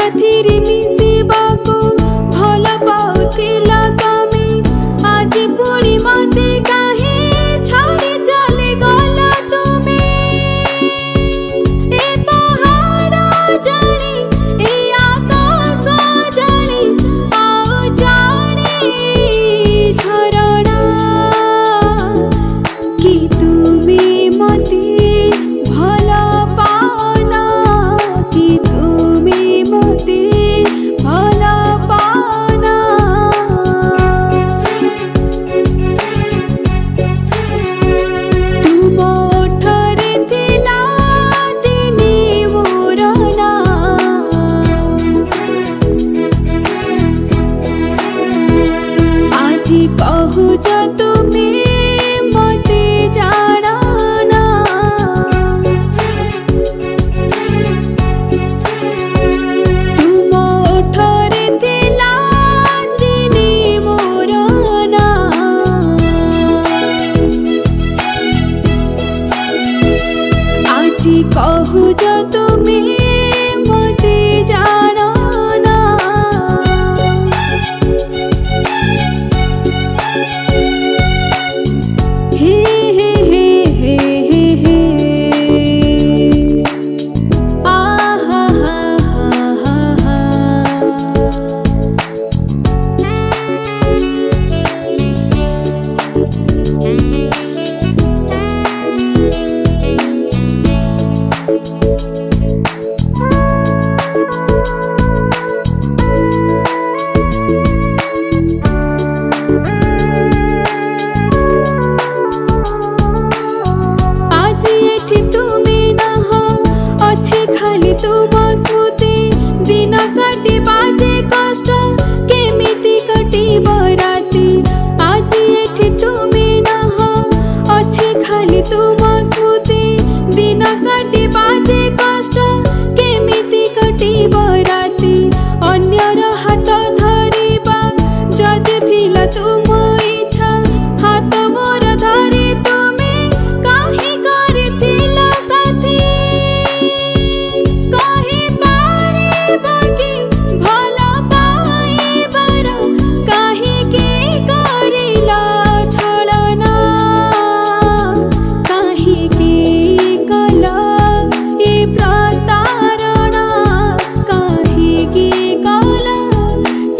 साथी मिसिबा को भल पाउथिला तमे आज पुणी मते काहे छाड़ी चले गला तुमे ए पहाड़ जाने ए आकाश जाने आओ जाने झरणा कि तुमे मते भल पाना कि तुमे मते भल पाना तुम ओठरे थिला दिने मोर ना आज कहुच तुमे मते जाना ना तुम ओठरे थिला दिने मोर ना आज कहुच तुमे मते जाना ना हे हे हे हे हे आ हा हा हा हा आज एठी तुमे नह अच्छे खाली तुम स्मृति दिन काटी बाजे कष्ट केमिति कटिब राति आज एठी तुमे नह अच्छे खाली तुम स्मृति दिन काटी बाजे कष्ट केमिति कटिब राति अन्यर हाथ धरिबा जदि थिला तुम इच्छा हाथ मोर धरि तुमे काहे करथिला साथी कहि पारिबा कि भल पाइबार काहेकि करिला छलना काहेकि कला ए प्रतारणा काहेकि कला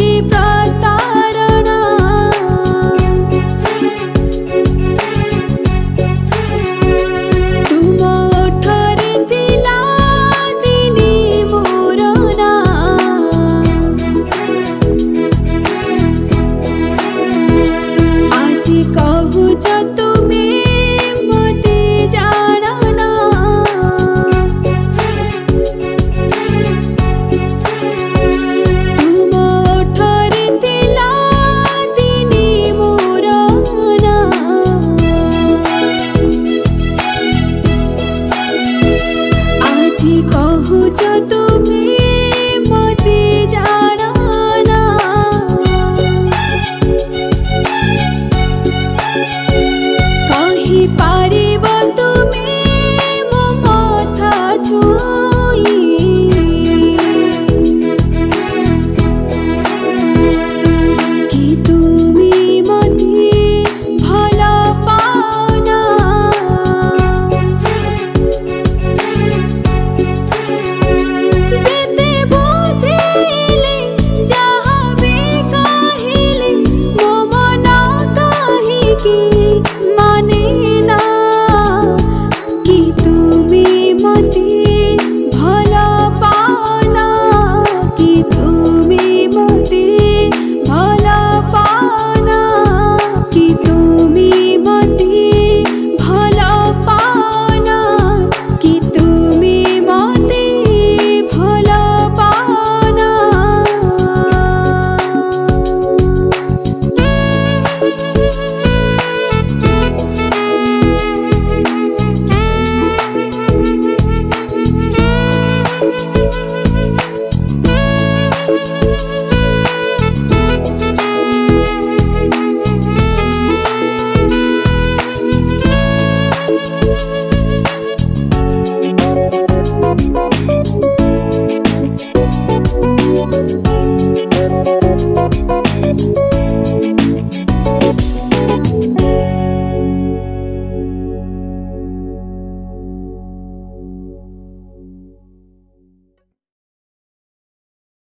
ए प्रतारणा तुम ओठरे थिला दिने मोर ना आज कहुच तुमे मते जाना ना तुम ओठरे थिला दिने मोर ना आज कहुच तुमे मते जाना ना कहि पारिब तुमे मो मथा छुई कि तुमे मते भल पाना जेते बुझेले जहा भी कहिले मो मन काहेकि माने ना कि तुमे मते भल पाना कि तुमे मते भल पाना कि तुमे मते भल पाना कि तुमे मते भल पाना